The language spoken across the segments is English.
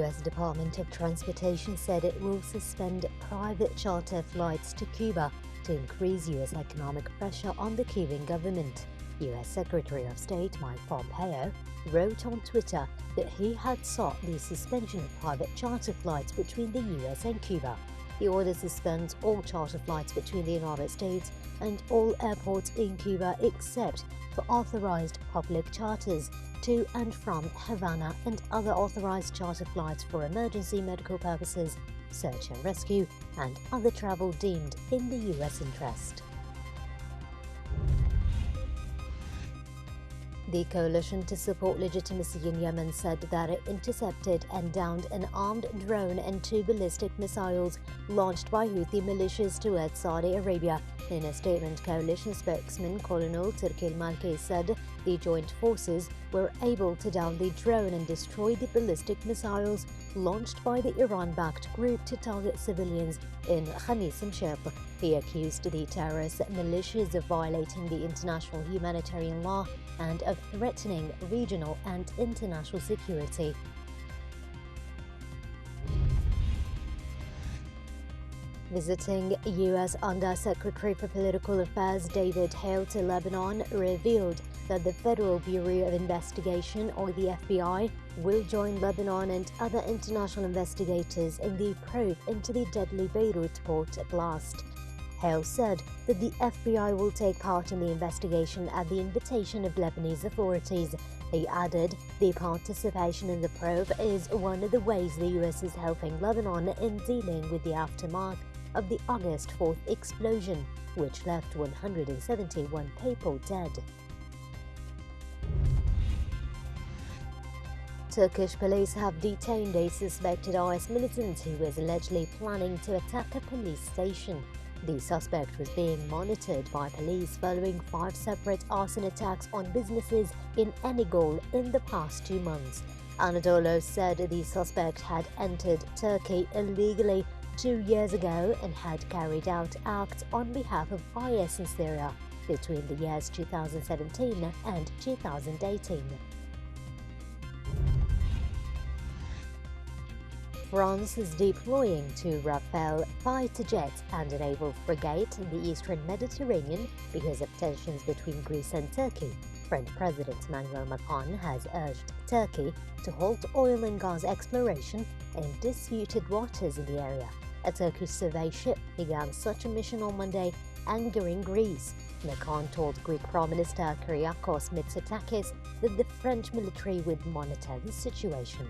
U.S. Department of Transportation said it will suspend private charter flights to Cuba to increase U.S. economic pressure on the Cuban government. U.S. Secretary of State Mike Pompeo wrote on Twitter that he had sought the suspension of private charter flights between the U.S. and Cuba. The order suspends all charter flights between the United States and all airports in Cuba except for authorized public charters to and from Havana and other authorized charter flights for emergency medical purposes, search and rescue, and other travel deemed in the U.S. interest. The Coalition to Support Legitimacy in Yemen said that it intercepted and downed an armed drone and 2 ballistic missiles launched by Houthi militias towards Saudi Arabia. In a statement, coalition spokesman Colonel Turki al-Malki said the joint forces were able to down the drone and destroy the ballistic missiles launched by the Iran-backed group to target civilians in Khamis and Shib. He accused the terrorist militias of violating the international humanitarian law and of threatening regional and international security. Visiting U.S. Undersecretary for Political Affairs David Hale to Lebanon revealed that the Federal Bureau of Investigation, or the FBI, will join Lebanon and other international investigators in the probe into the deadly Beirut port blast. Hale said that the FBI will take part in the investigation at the invitation of Lebanese authorities. He added, the participation in the probe is one of the ways the U.S. is helping Lebanon in dealing with the aftermath of the August 4th explosion, which left 171 people dead. Turkish police have detained a suspected IS militant who was allegedly planning to attack a police station. The suspect was being monitored by police following 5 separate arson attacks on businesses in Enigol in the past 2 months. Anadolu said the suspect had entered Turkey illegally 2 years ago and had carried out acts on behalf of IS in Syria between the years 2017 and 2018. France is deploying 2 Rafale fighter jets and a naval frigate in the eastern Mediterranean because of tensions between Greece and Turkey. French President Emmanuel Macron has urged Turkey to halt oil and gas exploration in disputed waters in the area. A Turkish survey ship began such a mission on Monday, angering Greece. Macron told Greek Prime Minister Kyriakos Mitsotakis that the French military would monitor the situation.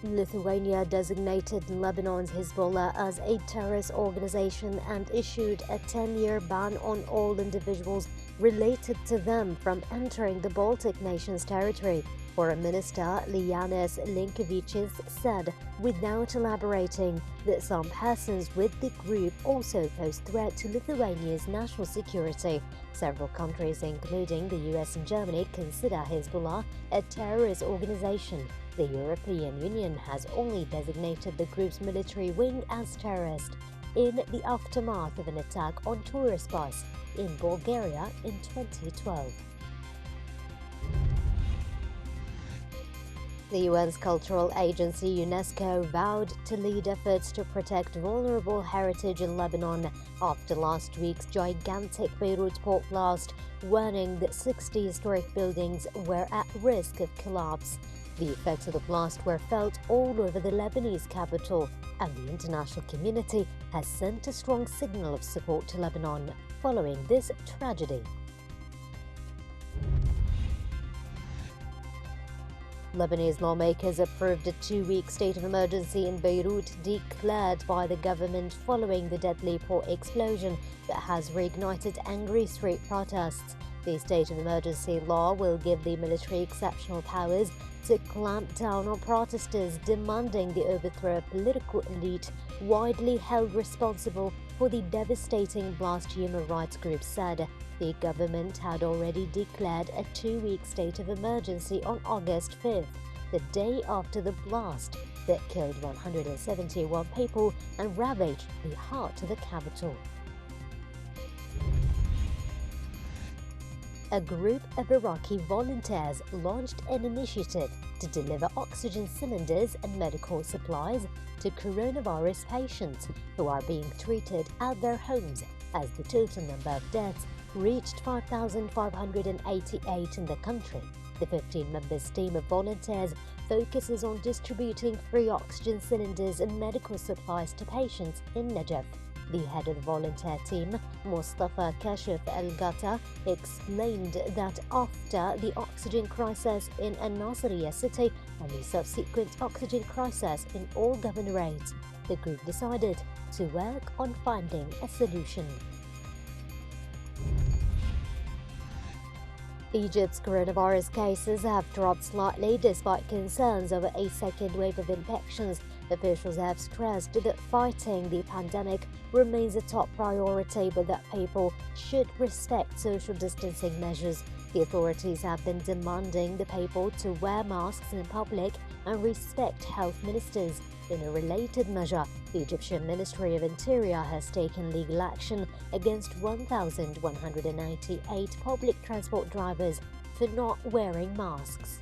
Lithuania designated Lebanon's Hezbollah as a terrorist organization and issued a 10-year ban on all individuals related to them from entering the Baltic nations' territory. Foreign Minister Lianis Linkevičius said, without elaborating, that some persons with the group also pose threat to Lithuania's national security. Several countries, including the US and Germany, consider Hezbollah a terrorist organization. The European Union has only designated the group's military wing as terrorist in the aftermath of an attack on tourist bus in Bulgaria in 2012. The UN's cultural agency UNESCO vowed to lead efforts to protect vulnerable heritage in Lebanon after last week's gigantic Beirut port blast, warning that 60 historic buildings were at risk of collapse. The effects of the blast were felt all over the Lebanese capital, and the international community has sent a strong signal of support to Lebanon following this tragedy. Lebanese lawmakers approved a 2-week state of emergency in Beirut declared by the government following the deadly port explosion that has reignited angry street protests. The state of emergency law will give the military exceptional powers to clamp down on protesters demanding the overthrow of political elite widely held responsible for the devastating blast, human rights groups said. The government had already declared a 2-week state of emergency on August 5th, the day after the blast that killed 171 people and ravaged the heart of the capital. a group of Iraqi volunteers launched an initiative to deliver oxygen cylinders and medical supplies to coronavirus patients who are being treated at their homes, as the total number of deaths reached 5,588 in the country. The 15-member team of volunteers focuses on distributing free oxygen cylinders and medical supplies to patients in Najaf. The head of the volunteer team, Mustafa Kashif Al-Ghata, explained that after the oxygen crisis in Al-Nasiriyah city and the subsequent oxygen crisis in all governorates, the group decided to work on finding a solution. Egypt's coronavirus cases have dropped slightly despite concerns over a second wave of infections. Officials have stressed that fighting the pandemic remains a top priority, but that people should respect social distancing measures. The authorities have been demanding the people to wear masks in public and respect health ministers. In a related measure, the Egyptian Ministry of Interior has taken legal action against 1,198 public transport drivers for not wearing masks.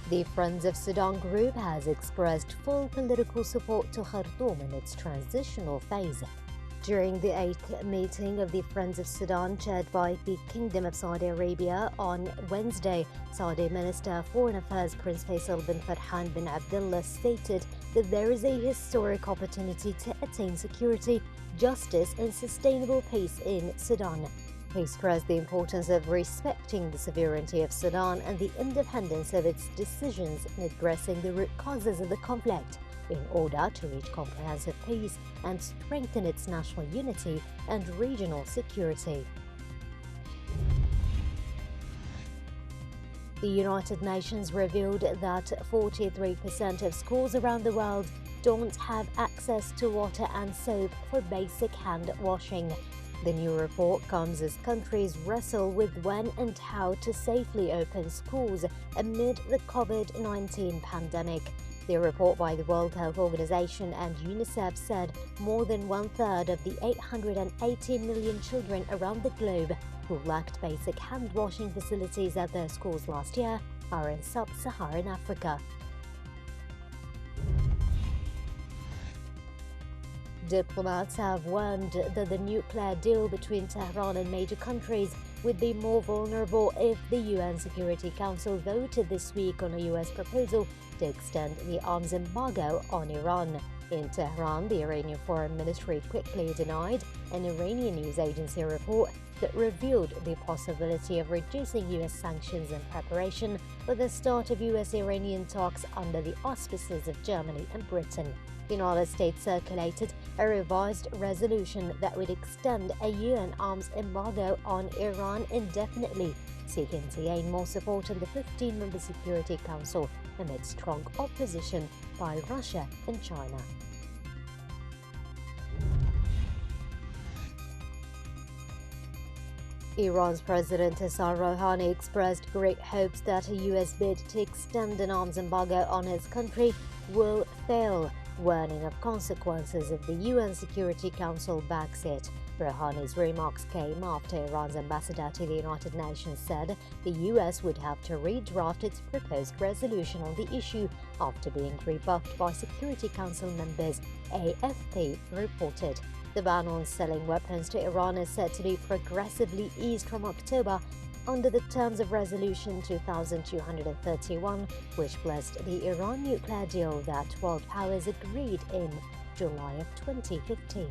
The Friends of Sudan group has expressed full political support to Khartoum in its transitional phase. During the 8th meeting of the Friends of Sudan chaired by the Kingdom of Saudi Arabia on Wednesday, Saudi Minister of Foreign Affairs Prince Faisal bin Farhan bin Abdullah stated that there is a historic opportunity to attain security, justice and sustainable peace in Sudan. He stressed the importance of respecting the sovereignty of Sudan and the independence of its decisions in addressing the root causes of the conflict, in order to reach comprehensive peace and strengthen its national unity and regional security. The United Nations revealed that 43% of schools around the world don't have access to water and soap for basic hand washing. The new report comes as countries wrestle with when and how to safely open schools amid the COVID-19 pandemic. The report by the World Health Organization and UNICEF said more than one-third of the 818 million children around the globe who lacked basic hand-washing facilities at their schools last year are in sub-Saharan Africa. Diplomats have warned that the nuclear deal between Tehran and major countries would be more vulnerable if the UN Security Council voted this week on a US proposal to extend the arms embargo on Iran. In Tehran, the Iranian Foreign Ministry quickly denied an Iranian news agency report that revealed the possibility of reducing US sanctions in preparation for the start of US-Iranian talks under the auspices of Germany and Britain. The United States circulated a revised resolution that would extend a UN arms embargo on Iran indefinitely, seeking to gain more support in the 15-member Security Council amid strong opposition by Russia and China. Iran's President Hassan Rouhani expressed great hopes that a US bid to extend an arms embargo on his country will fail, warning of consequences if the UN Security Council backs it. Rouhani's remarks came after Iran's ambassador to the United Nations said the US would have to redraft its proposed resolution on the issue after being rebuffed by Security Council members, AFP reported. The ban on selling weapons to Iran is said to be progressively eased from October under the terms of Resolution 2231, which blessed the Iran nuclear deal that world powers agreed in July of 2015.